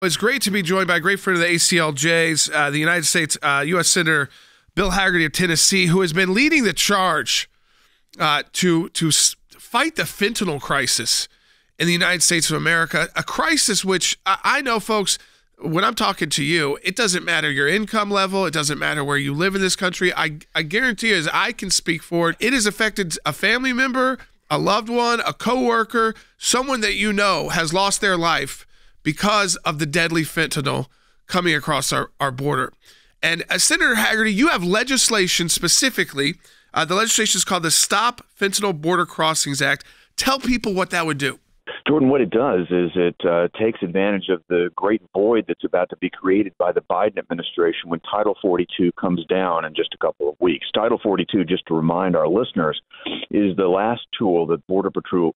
It's great to be joined by a great friend of the ACLJ's, the United States U.S. Senator Bill Hagerty of Tennessee, who has been leading the charge to fight the fentanyl crisis in the United States of America, a crisis which I know, folks, when I'm talking to you, it doesn't matter your income level. It doesn't matter where you live in this country. I guarantee you, as I can speak for it, it has affected a family member, a loved one, a coworker, someone that you know has lost their life because of the deadly fentanyl coming across our border. And Senator Hagerty, you have legislation specifically. The legislation is called the Stop Fentanyl Border Crossings Act. Tell people what that would do. Jordan, what it does is it takes advantage of the great void that's about to be created by the Biden administration when Title 42 comes down in just a couple of weeks. Title 42, just to remind our listeners, is the last tool that Border Patrol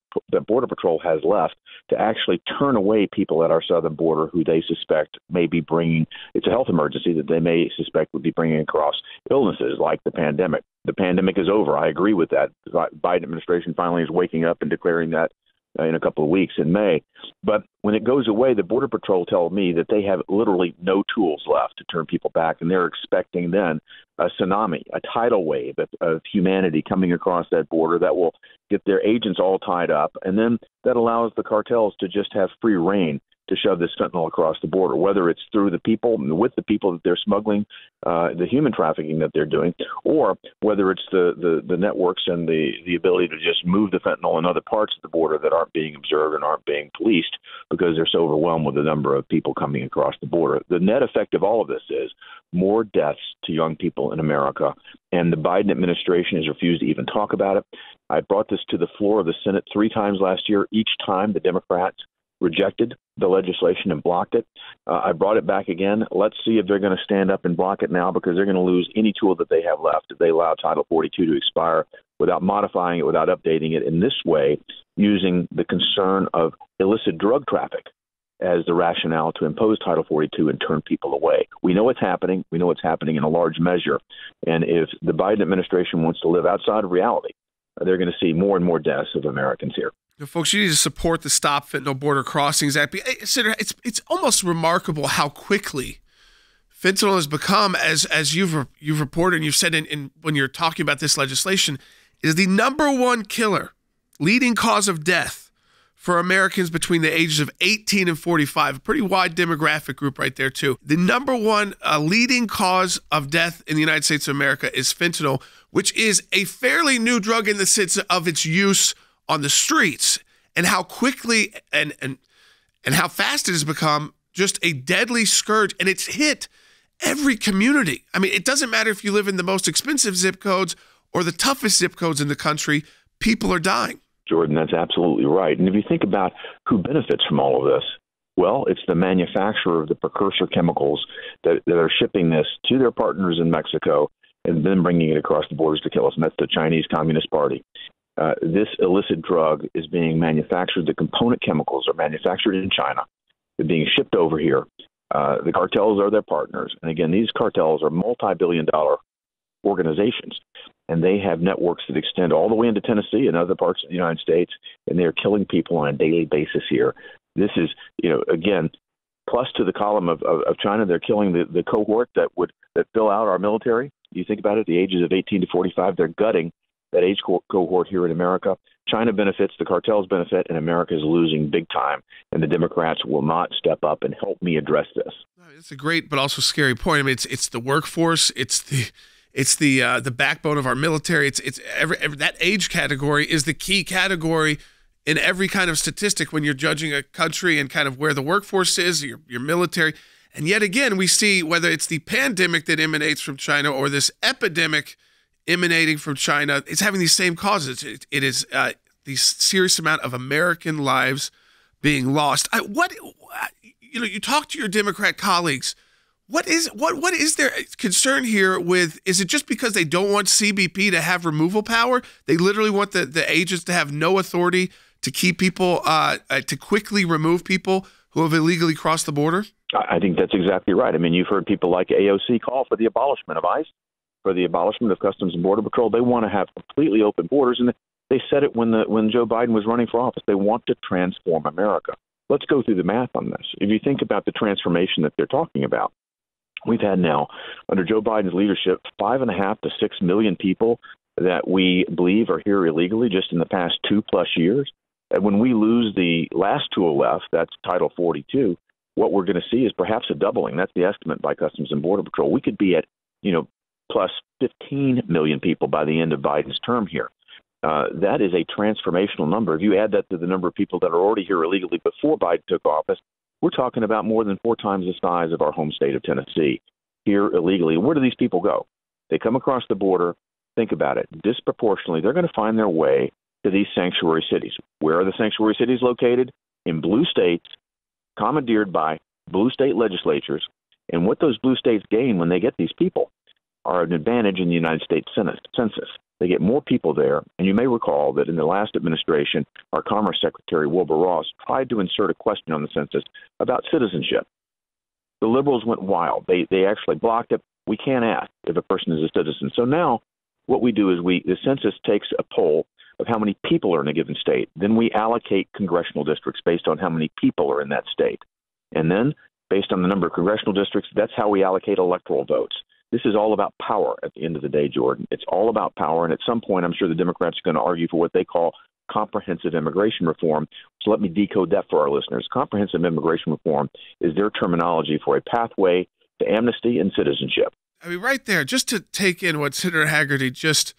has left to actually turn away people at our southern border who they suspect may be bringing – it's a health emergency that they may suspect would be bringing across illnesses like the pandemic. The pandemic is over. I agree with that. The Biden administration finally is waking up and declaring that in a couple of weeks in May. But when it goes away, the Border Patrol tells me that they have literally no tools left to turn people back, and they're expecting then a tsunami, a tidal wave of humanity coming across that border that will get their agents all tied up, and then that allows the cartels to just have free reign to shove this fentanyl across the border, whether it's through the people, with the people that they're smuggling, the human trafficking that they're doing, or whether it's the networks and the ability to just move the fentanyl in other parts of the border that aren't being observed and aren't being policed because they're so overwhelmed with the number of people coming across the border. The net effect of all of this is more deaths to young people in America, and the Biden administration has refused to even talk about it. I brought this to the floor of the Senate 3 times last year. Each time the Democrats rejected the legislation and blocked it. I brought it back again. Let's see if they're going to stand up and block it now, because they're going to lose any tool that they have left if they allow Title 42 to expire without modifying it, without updating it in this way, using the concern of illicit drug traffic as the rationale to impose Title 42 and turn people away. We know it's happening. We know it's happening in a large measure. And if the Biden administration wants to live outside of reality, they're going to see more and more deaths of Americans here. Folks, you need to support the Stop Fentanyl Border Crossings Act. Senator, it's almost remarkable how quickly fentanyl has become, as you've reported and you've said in when you're talking about this legislation, is the number one killer, leading cause of death for Americans between the ages of 18 and 45. A pretty wide demographic group right there, too. The number one leading cause of death in the United States of America is fentanyl, which is a fairly new drug in the sense of its use on the streets, and how quickly and how fast it has become just a deadly scourge, and it's hit every community. I mean, it doesn't matter if you live in the most expensive zip codes or the toughest zip codes in the country, people are dying. Jordan, that's absolutely right. And if you think about who benefits from all of this, well, it's the manufacturer of the precursor chemicals that are shipping this to their partners in Mexico and then bringing it across the borders to kill us, and that's the Chinese Communist Party. This illicit drug is being manufactured. The component chemicals are manufactured in China. They're being shipped over here. The cartels are their partners. And again, these cartels are multi-billion-dollar organizations, and they have networks that extend all the way into Tennessee and other parts of the United States, and they're killing people on a daily basis here. This is, again, plus to the column of China, they're killing the cohort that fill out our military. You think about it, the ages of 18 to 45, they're gutting that age cohort here in America. China benefits, the cartels benefit, and America is losing big time. And the Democrats will not step up and help me address this. It's a great but also scary point. I mean, it's the workforce, it's the backbone of our military. It's every that age category is the key category in every kind of statistic when you're judging a country and kind of where the workforce is, your military. And yet again, we see whether it's the pandemic that emanates from China or this epidemic emanating from China, it's having these same causes. It is the serious amount of American lives being lost. You talk to your Democrat colleagues. What is their concern here with? Is it just because they don't want CBP to have removal power? They literally want the agents to have no authority to keep people, to quickly remove people who have illegally crossed the border? I think that's exactly right. I mean, you've heard people like AOC call for the abolishment of ICE, for the abolishment of Customs and Border Patrol. They want to have completely open borders, and they said it when Joe Biden was running for office. They want to transform America. let's go through the math on this. If you think about the transformation that they're talking about, we've had now, under Joe Biden's leadership, 5.5 to 6 million people that we believe are here illegally just in the past 2+ years. And when we lose the last tool left, that's Title 42, what we're going to see is perhaps a doubling. That's the estimate by Customs and Border Patrol. We could be at, plus 15 million people by the end of Biden's term here. That is a transformational number. If you add that to the number of people that are already here illegally before Biden took office, we're talking about more than 4 times the size of our home state of Tennessee here illegally. Where do these people go? They come across the border. Think about it. Disproportionately, they're going to find their way to these sanctuary cities. Where are the sanctuary cities located? In blue states, commandeered by blue state legislatures. And what those blue states gain when they get these people are an advantage in the United States Census. They get more people there. And you may recall that in the last administration, our Commerce Secretary, Wilbur Ross, tried to insert a question on the census about citizenship. The liberals went wild. They actually blocked it. We can't ask if a person is a citizen. So now what we do is the census takes a poll of how many people are in a given state. Then we allocate congressional districts based on how many people are in that state. And then based on the number of congressional districts, that's how we allocate electoral votes. This is all about power at the end of the day, Jordan. It's all about power. And at some point, I'm sure the Democrats are going to argue for what they call comprehensive immigration reform. So let me decode that for our listeners. Comprehensive immigration reform is their terminology for a pathway to amnesty and citizenship. I mean, right there, just to take in what Senator Hagerty just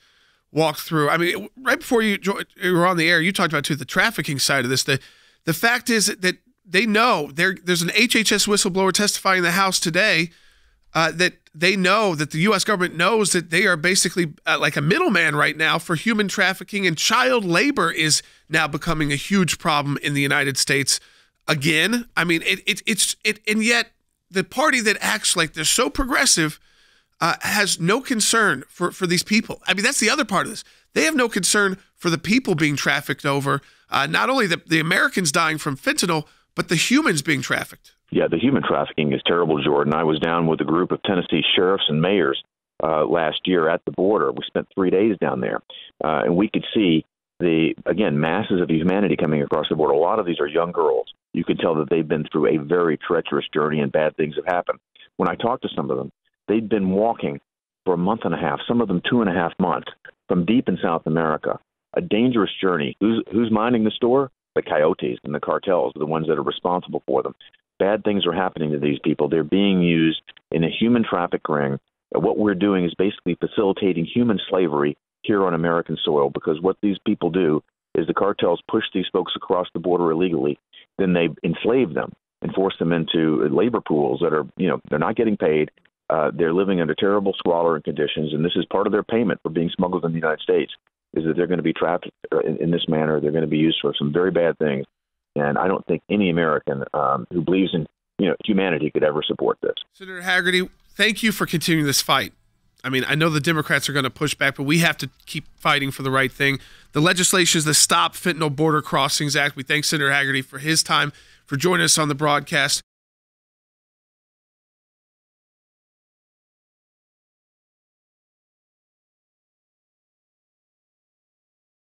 walked through. I mean, right before you were on the air, you talked about, too, the trafficking side of this. The fact is that they know there's an HHS whistleblower testifying in the House today that they know that the U.S. government knows that they are basically like a middleman right now for human trafficking, and child labor is now becoming a huge problem in the United States again. I mean, and yet the party that acts like they're so progressive has no concern for these people. I mean, that's the other part of this. They have no concern for the people being trafficked over, not only the Americans dying from fentanyl, but the humans being trafficked. Yeah, the human trafficking is terrible, Jordan. I was down with a group of Tennessee sheriffs and mayors last year at the border. We spent 3 days down there, and we could see masses of humanity coming across the border. A lot of these are young girls. You could tell that they've been through a very treacherous journey and bad things have happened. When I talked to some of them, they'd been walking for a month and a half, some of them 2.5 months, from deep in South America. A dangerous journey. Who's minding the store? The coyotes and the cartels are the ones that are responsible for them. Bad things are happening to these people. They're being used in a human traffic ring. What we're doing is basically facilitating human slavery here on American soil, because what these people do is the cartels push these folks across the border illegally. Then they enslave them and force them into labor pools that are, they're not getting paid. They're living under terrible squalor and conditions, and this is part of their payment for being smuggled in the United States, is that they're going to be trafficked in this manner. They're going to be used for some very bad things. And I don't think any American who believes in humanity could ever support this. Senator Hagerty, thank you for continuing this fight. I mean, I know the Democrats are going to push back, but we have to keep fighting for the right thing. The legislation is the Stop Fentanyl Border Crossings Act. We thank Senator Hagerty for his time, for joining us on the broadcast.